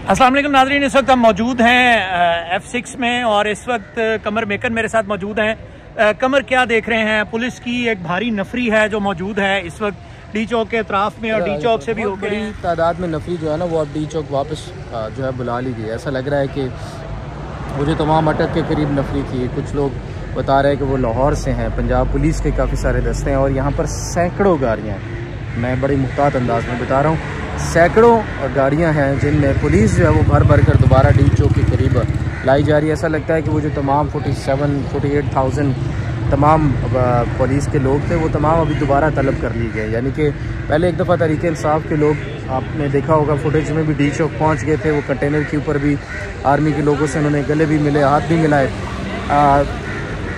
अस्सलाम वालेकुम नाज़रीन, इस वक्त हम मौजूद हैं F6 में और इस वक्त कमर मेकर मेरे साथ मौजूद हैं। कमर, क्या देख रहे हैं? पुलिस की एक भारी नफरी है जो मौजूद है इस वक्त डी चौक के अतराफ में और डी चौक से भी हो बड़ी तादाद में नफरी जो है ना वो अब डी चौक वापस जो है बुला ली गई है। ऐसा लग रहा है कि वो जो तमाम अटक के करीब नफरी थी, कुछ लोग बता रहे हैं कि वो लाहौर से हैं। पंजाब पुलिस के काफ़ी सारे दस्ते हैं और यहाँ पर सैकड़ों गाड़ियाँ हैं। मैं बड़ी मुख्तात अंदाज में बता रहा हूँ, सैकड़ों गाड़ियां हैं जिनमें पुलिस जो है वो भर भर कर दोबारा डी चौक के करीब लाई जा रही है। ऐसा लगता है कि वो जो तमाम 48,000 तमाम पुलिस के लोग थे वो तमाम अभी दोबारा तलब कर लिए गए। यानी कि पहले एक दफ़ा तहरीक इंसाफ के लोग, आपने देखा होगा फुटेज में भी, डी चौक पहुँच गए थे। वो कंटेनर के ऊपर भी आर्मी के लोगों से उन्होंने गले भी मिले, हाथ भी मिलाए।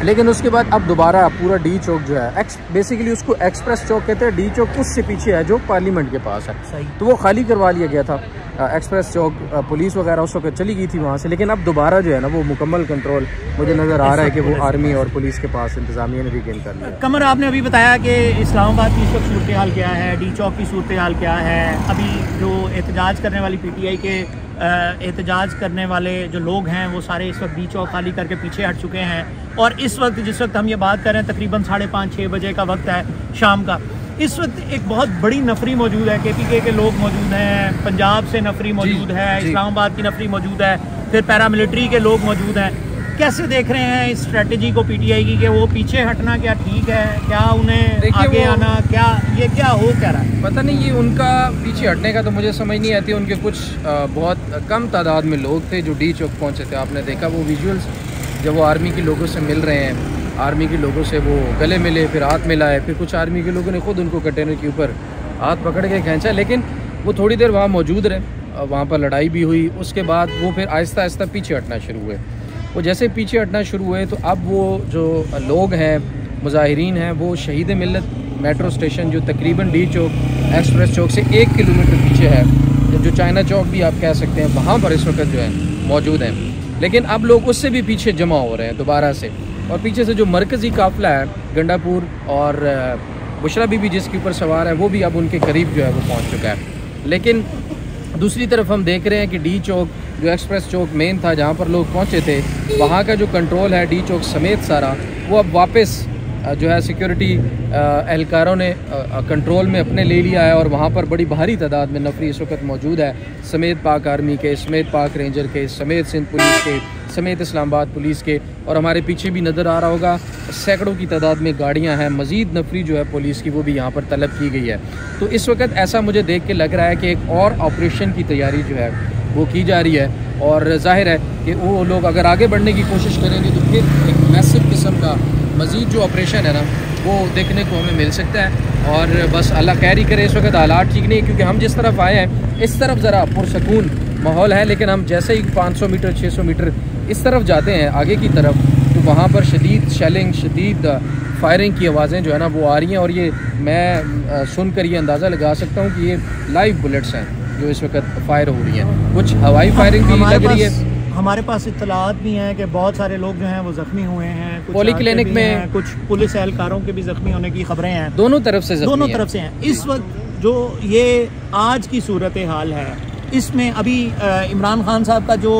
लेकिन उसके बाद अब दोबारा पूरा डी चौक जो है बेसिकली उसको एक्सप्रेस चौक कहते हैं। डी चौक उससे पीछे है जो पार्लियामेंट के पास है, तो वो खाली करवा लिया गया था। एक्सप्रेस चौक पुलिस वगैरह उस वक्त चली गई थी वहाँ से, लेकिन अब दोबारा जो है ना वो मुकम्मल कंट्रोल मुझे नज़र आ रहा है कि वो आर्मी और पुलिस के पास इंतजामिया ने भी गेन कर लिया। कमर, आपने अभी बताया कि इस्लामाबाद की इस वक्त सूरत हाल क्या है, डी चौक की सूरत हाल क्या है। अभी जो एहतजाज करने वाली PTI के एहतजाज करने वाले जो लोग हैं वो सारे इस वक्त डी चौक खाली करके पीछे हट चुके हैं और इस वक्त जिस वक्त हम ये बात कर रहे हैं तकरीबन 5:30-6 बजे का वक्त है शाम का। इस वक्त एक बहुत बड़ी नफरी मौजूद है, KPK के लोग मौजूद हैं, पंजाब से नफरी मौजूद है, इस्लामाबाद की नफरी मौजूद है, फिर पैरामिलिट्री के लोग मौजूद हैं। कैसे देख रहे हैं इस स्ट्रेटजी को PTI की कि वो पीछे हटना क्या ठीक है, क्या उन्हें आगे आना, क्या ये क्या हो क्या रहा है? पता नहीं, ये उनका पीछे हटने का तो मुझे समझ नहीं आती। उनके कुछ बहुत कम तादाद में लोग थे जो डी चौक पहुँचे थे। आपने देखा वो विजुअल्स जब वो आर्मी के लोगों से मिल रहे हैं, आर्मी के लोगों से वो गले मिले, फिर हाथ मिलाए, फिर कुछ आर्मी के लोगों ने खुद उनको कंटेनर के ऊपर हाथ पकड़ के खींचा। लेकिन वो थोड़ी देर वहाँ मौजूद रहे, वहाँ पर लड़ाई भी हुई। उसके बाद वो फिर आहिस्ता आहिस्ता पीछे हटना शुरू हुए। वो जैसे पीछे हटना शुरू हुए तो अब वो जो लोग हैं, मुजाहिरीन हैं, वो शहीद मिल्लत मेट्रो स्टेशन जो तकरीबन डी चौक एक्सप्रेस चौक से 1 किलोमीटर पीछे है, जो चाइना चौक भी आप कह सकते हैं, वहाँ पर इस वक्त जो है मौजूद हैं। लेकिन अब लोग उससे भी पीछे जमा हो रहे हैं दोबारा से, और पीछे से जो मरकज़ी काफ़िला है गंडापुर और बुशरा बीबी जिसके ऊपर सवार है वो भी अब उनके करीब जो है वो पहुँच चुका है। लेकिन दूसरी तरफ हम देख रहे हैं कि डी चौक जो एक्सप्रेस चौक मेन था जहाँ पर लोग पहुँचे थे, वहाँ का जो कंट्रोल है डी चौक समेत सारा, वो अब वापस जो है सिक्योरिटी एहलकारों ने कंट्रोल में अपने ले लिया है। और वहाँ पर बड़ी भारी तादाद में नफरी इस वक्त मौजूद है, समेत पाक आर्मी के, समेत पाक रेंजर के, समेत सिंध पुलिस के, समेत इस्लामाबाद पुलिस के, और हमारे पीछे भी नज़र आ रहा होगा सैकड़ों की तादाद में गाड़ियाँ हैं। मज़ीद नफरी जो है पुलिस की वो भी यहाँ पर तलब की गई है। तो इस वक्त ऐसा मुझे देख के लग रहा है कि एक और ऑपरेशन की तैयारी जो है वो की जा रही है, और जाहिर है कि वो लोग अगर आगे बढ़ने की कोशिश करेंगे तो फिर एक मैसिव किस्म का मज़ीद जो ऑपरेशन है ना वो देखने को हमें मिल सकता है। और बस अल्लाह खैर ही करे। इस वक्त हालात ठीक नहीं है क्योंकि हम जिस तरफ आए हैं इस तरफ ज़रा पुरसकून माहौल है, लेकिन हम जैसे ही 500 मीटर 600 मीटर इस तरफ जाते हैं आगे की तरफ, तो वहाँ पर शदीद शेलिंग, शदीद फायरिंग की आवाज़ें जो है ना वो आ रही हैं। और ये मैं सुनकर ये अंदाज़ा लगा सकता हूँ कि ये लाइव बुलेट्स हैं जो इस वक्त फायर हो रही हैं। कुछ हवाई फायरिंग भी लग रही है। हमारे पास इत्तलात भी हैं कि बहुत सारे लोग जो हैं वो ज़ख्मी हुए हैं, कुछ पोली क्लिनिक में कुछ पुलिस एहलकारों के भी ज़ख्मी होने की खबरें हैं। दोनों तरफ से हैं। इस वक्त जो ये आज की सूरत हाल है, इसमें अभी इमरान खान साहब का जो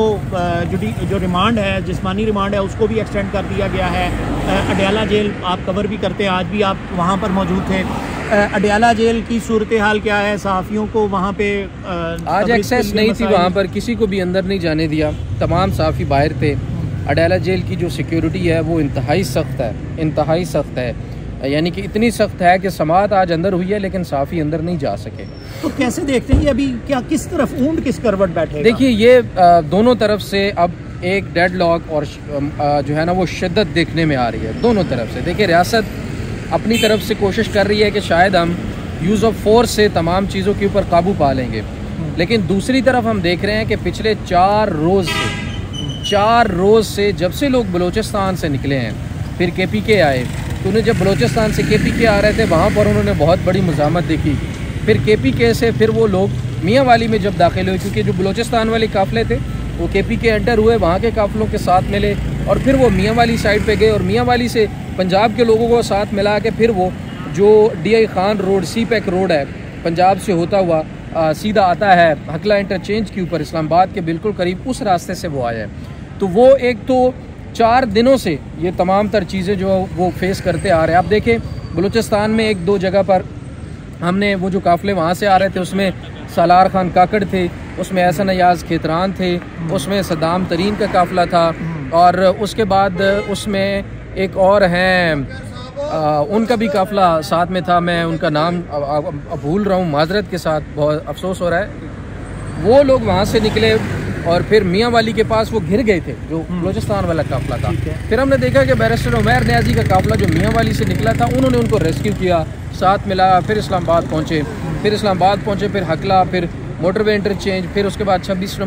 रिमांड है, जिस्मानी रिमांड है, उसको भी एक्सटेंड कर दिया गया है। अडयाला जेल आप कवर भी करते हैं, आज भी आप वहाँ पर मौजूद थे। अडयाला जेल की सूरत हाल क्या है? सहाफ़ियों को वहाँ पे आज एक्सेस नहीं थी, वहाँ पर किसी को भी अंदर नहीं जाने दिया, तमाम सहाफ़ी बाहर थे। अडयाला जेल की जो सिक्योरिटी है वो इंतहाई सख्त है, यानी कि इतनी सख्त है कि समात आज अंदर हुई है लेकिन सहाफ़ी अंदर नहीं जा सके। तो कैसे देखते हैं अभी क्या किस तरफ ऊंट किस करवट बैठेगा? देखिए, ये दोनों तरफ से अब एक डेडलॉक और जो है ना वो शिद्दत देखने में आ रही है दोनों तरफ से। देखिए, रियासत अपनी तरफ से कोशिश कर रही है कि शायद हम यूज़ ऑफ फोर्स से तमाम चीज़ों के ऊपर काबू पा लेंगे, लेकिन दूसरी तरफ हम देख रहे हैं कि पिछले 4 रोज़ से जब से लोग बलूचिस्तान से निकले हैं, फिर KPK आए, तो उन्हें जब बलूचिस्तान से KPK आ रहे थे वहाँ पर उन्होंने बहुत बड़ी मुज़ाहमत देखी। फिर KPK से फिर वो लोग मियाँ वाली में जब दाखिल हुए, क्योंकि जो बलूचिस्तान वाले काफ़िले थे वो KPK एंटर हुए, वहाँ के काफ़िलों के साथ मिले, और फिर वो मियाँ वाली साइड पे गए, और मियाँ वाली से पंजाब के लोगों को साथ मिला के फिर वो जो DI Khan road, CPEC road है पंजाब से होता हुआ सीधा आता है हकला इंटरचेंज के ऊपर, इस्लामाबाद के बिल्कुल करीब, उस रास्ते से वो आया है। तो वो एक तो 4 दिनों से ये तमाम तर चीज़ें जो वो फेस करते आ रहे हैं। आप देखें बलूचिस्तान में 1-2 जगह पर हमने वो जो काफ़िले वहाँ से आ रहे थे उसमें सालार खान काकड़ थे, उसमें एहसन अयाज खेतरान थे, उसमें सद्दाम तरीन का काफ़िला था, और उसके बाद उसमें एक और हैं उनका भी काफ़िला साथ में था। मैं उनका नाम भूल रहा हूँ माजरत के साथ, बहुत अफसोस हो रहा है। वो लोग वहाँ से निकले और फिर मियाँ वाली के पास वो घिर गए थे, जो बलूचिस्तान वाला काफ़िला था। फिर हमने देखा कि बैरिस्टर उमैर नियाजी का काफ़िला जो मियाँ वाली से निकला था, उन्होंने उनको रेस्क्यू किया, साथ मिलाया, फिर इस्लामाबाद पहुँचे, फिर हकला, फिर मोटरवे इंटरचेंज, फिर उसके बाद 26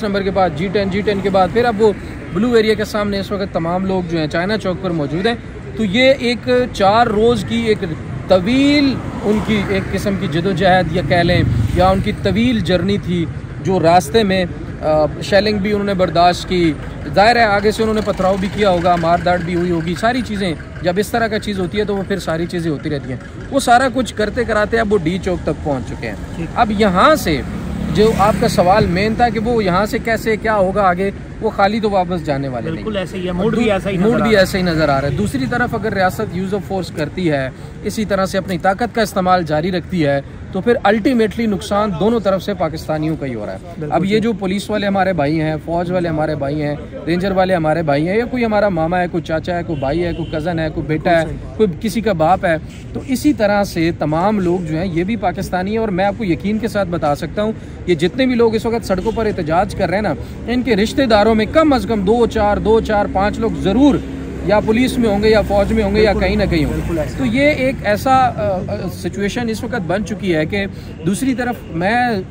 नंबर के बाद G10 के बाद फिर अब वो ब्लू एरिया के सामने इस वक्त तमाम लोग जो हैं चाइना चौक पर मौजूद हैं। तो ये एक 4 रोज़ की एक तवील उनकी एक किस्म की जदोजहद या कह लें, या उनकी तवील जर्नी थी, जो रास्ते में शेलिंग भी उन्होंने बर्दाश्त की, ज़ाहिर है आगे से उन्होंने पथराव भी किया होगा, मारदाड़ भी हुई होगी, सारी चीज़ें जब इस तरह का चीज़ होती है तो वो फिर सारी चीज़ें होती रहती हैं। वो सारा कुछ करते कराते अब वो डी चौक तक पहुंच चुके हैं। अब यहाँ से जो आपका सवाल मेन था कि वो यहाँ से कैसे क्या होगा आगे, वो खाली तो वापस जाने वाले नहीं, ऐसे ही है, मूड भी ऐसा ही नज़र आ रहा है। दूसरी तरफ अगर रियासत यूज़ ऑफ फोर्स करती है, इसी तरह से अपनी ताकत का इस्तेमाल जारी रखती है, तो फिर अल्टीमेटली नुकसान दोनों तरफ से पाकिस्तानियों का ही हो रहा है। अब ये जो पुलिस वाले हमारे भाई हैं, फौज वाले हमारे भाई हैं, रेंजर वाले हमारे भाई हैं, या कोई हमारा मामा है, कोई चाचा है, कोई भाई है, कोई कज़न है, कोई बेटा है, कोई किसी का बाप है, तो इसी तरह से तमाम लोग जो हैं ये भी पाकिस्तानी है। और मैं आपको यकीन के साथ बता सकता हूँ, ये जितने भी लोग इस वक्त सड़कों पर एहतजाज कर रहे हैं ना, इनके रिश्तेदारों में कम अज़ कम 2, 4, 5 लोग ज़रूर या पुलिस में होंगे या फौज में होंगे या कहीं ना कहीं होंगे। तो ये एक ऐसा सिचुएशन इस वक्त बन चुकी है कि दूसरी तरफ मैं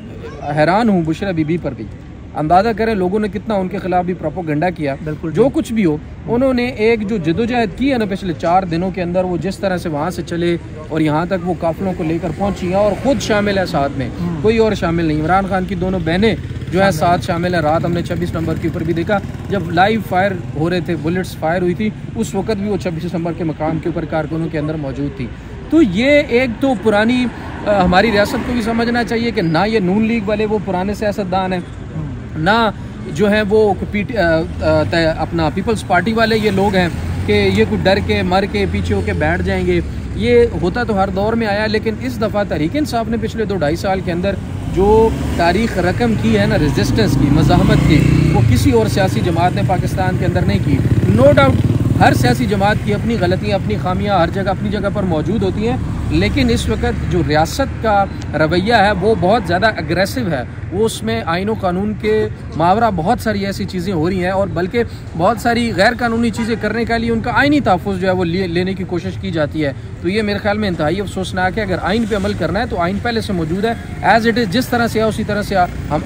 हैरान हूँ बुशरा बीबी पर भी। अंदाज़ा करें लोगों ने कितना उनके खिलाफ भी प्रोपोगंडा किया। जो कुछ भी हो, उन्होंने एक जो जदोजहद की है ना पिछले 4 दिनों के अंदर, वो जिस तरह से वहाँ से चले और यहाँ तक वो काफिलों को लेकर पहुँची हैं, और ख़ुद शामिल है साथ में, कोई और शामिल नहीं। इमरान खान की दोनों बहनें जो है साथ शामिल है। रात हमने 26 नंबर के ऊपर भी देखा, जब लाइव फायर हो रहे थे, बुलेट्स फायर हुई थी, उस वक्त भी वो 26 नंबर के मकाम के ऊपर कारकुनों के अंदर मौजूद थी। तो ये एक तो पुरानी हमारी रियासत को भी समझना चाहिए कि ना ये नून लीग वाले वो पुराने सियासतदान हैं, ना जो है वो अपना पीपल्स पार्टी वाले ये लोग हैं कि ये कुछ डर के मर के पीछे होके बैठ जाएंगे। ये होता तो हर दौर में आया, लेकिन इस दफ़ा तहरीक इंसाफ ने पिछले 2-2.5 साल के अंदर जो तारीख रकम की है ना रेजिस्टेंस की, मज़ाहमत की, वो किसी और सियासी जमात ने पाकिस्तान के अंदर नहीं की। नो डाउट हर सियासी जमात की अपनी गलतियाँ, अपनी खामियाँ हर जगह अपनी जगह पर मौजूद होती हैं, लेकिन इस वक्त जो रियासत का रवैया है वो बहुत ज़्यादा अग्रेसिव है। वो उसमें आइन व कानून के मावरा बहुत सारी ऐसी चीज़ें हो रही हैं, और बल्कि बहुत सारी गैर कानूनी चीज़ें करने के लिए उनका आइनी तहफ़्फ़ुज़ जो है वो लेने की कोशिश की जाती है। तो ये मेरे ख्याल में इंतहाई अफसोसनाक है। अगर आइन पे अमल करना है तो आइन पहले से मौजूद है, एज़ इट इज़, जिस तरह से है उसी तरह से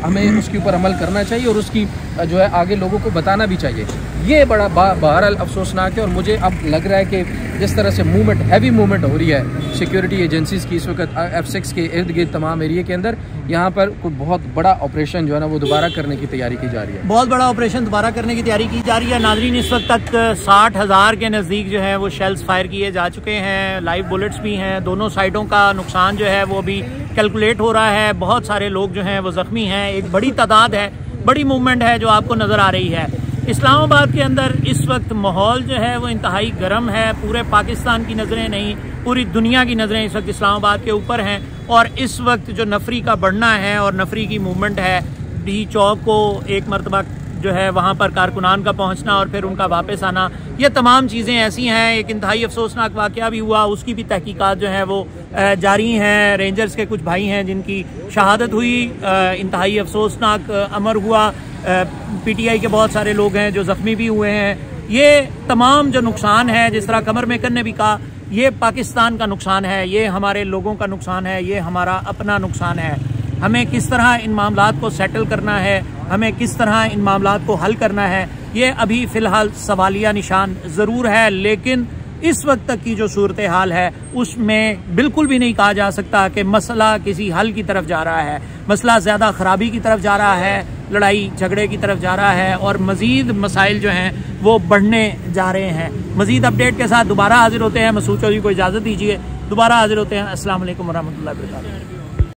हमें उसके ऊपर अमल करना चाहिए, और उसकी जो है आगे लोगों को बताना भी चाहिए। ये बड़ा बहरहाल अफसोसनाक है। और मुझे अब लग रहा है कि जिस तरह से मूवमेंट, हैवी मूवमेंट हो रही है सिक्योरिटी एजेंसीज़ की इस वक्त F6 के इर्द गिर्द तमाम एरिया के अंदर, यहाँ पर कोई बहुत बड़ा ऑपरेशन जो है ना वो दोबारा करने की तैयारी की जा रही है। बहुत बड़ा ऑपरेशन दोबारा करने की तैयारी की जा रही है। नाज़रीन, इस वक्त तक 60,000 के नज़दीक जो है वो शेल्स फायर किए जा चुके हैं, लाइव बुलेट्स भी हैं। दोनों साइडों का नुकसान जो है वो भी कैलकुलेट हो रहा है। बहुत सारे लोग जो हैं वो ज़ख्मी हैं। एक बड़ी तादाद है, बड़ी मूवमेंट है जो आपको नज़र आ रही है। इस्लामाबाद के अंदर इस वक्त माहौल जो है वो इंतहाई गर्म है। पूरे पाकिस्तान की नज़रें नहीं, पूरी दुनिया की नज़रें इस वक्त इस्लामाबाद के ऊपर हैं। और इस वक्त जो नफरी का बढ़ना है और नफरी की मूवमेंट है, डी चौक को एक मरतबा जो है वहाँ पर कारकुनान का पहुँचना और फिर उनका वापस आना, ये तमाम चीज़ें ऐसी हैं। एक इंतहाई अफसोसनाक वाक़या भी हुआ, उसकी भी तहकीकात जो है वो जारी हैं। रेंजर्स के कुछ भाई हैं जिनकी शहादत हुई, इंतहाई अफसोसनाक अमर हुआ। PTI के बहुत सारे लोग हैं जो ज़ख्मी भी हुए हैं। ये तमाम जो नुकसान है, जिस तरह कमर मेकर ने भी कहा, ये पाकिस्तान का नुकसान है, ये हमारे लोगों का नुकसान है, ये हमारा अपना नुकसान है। हमें किस तरह इन मामलात को सेटल करना है, हमें किस तरह इन मामलात को हल करना है, ये अभी फ़िलहाल सवालिया निशान ज़रूर है। लेकिन इस वक्त तक की जो सूरत हाल है उसमें बिल्कुल भी नहीं कहा जा सकता कि मसला किसी हल की तरफ जा रहा है। मसला ज़्यादा ख़राबी की तरफ जा रहा है, लड़ाई झगड़े की तरफ जा रहा है, और मज़ीद मसाइल जो हैं वो बढ़ने जा रहे हैं। मज़ीद अपडेट के साथ दोबारा हाजिर होते हैं। मसूद चौधरी को इजाज़त दीजिए, दोबारा हाजिर होते हैं। अस्सलाम वालेकुम वरहमतुल्लाहि वबरकातुहू।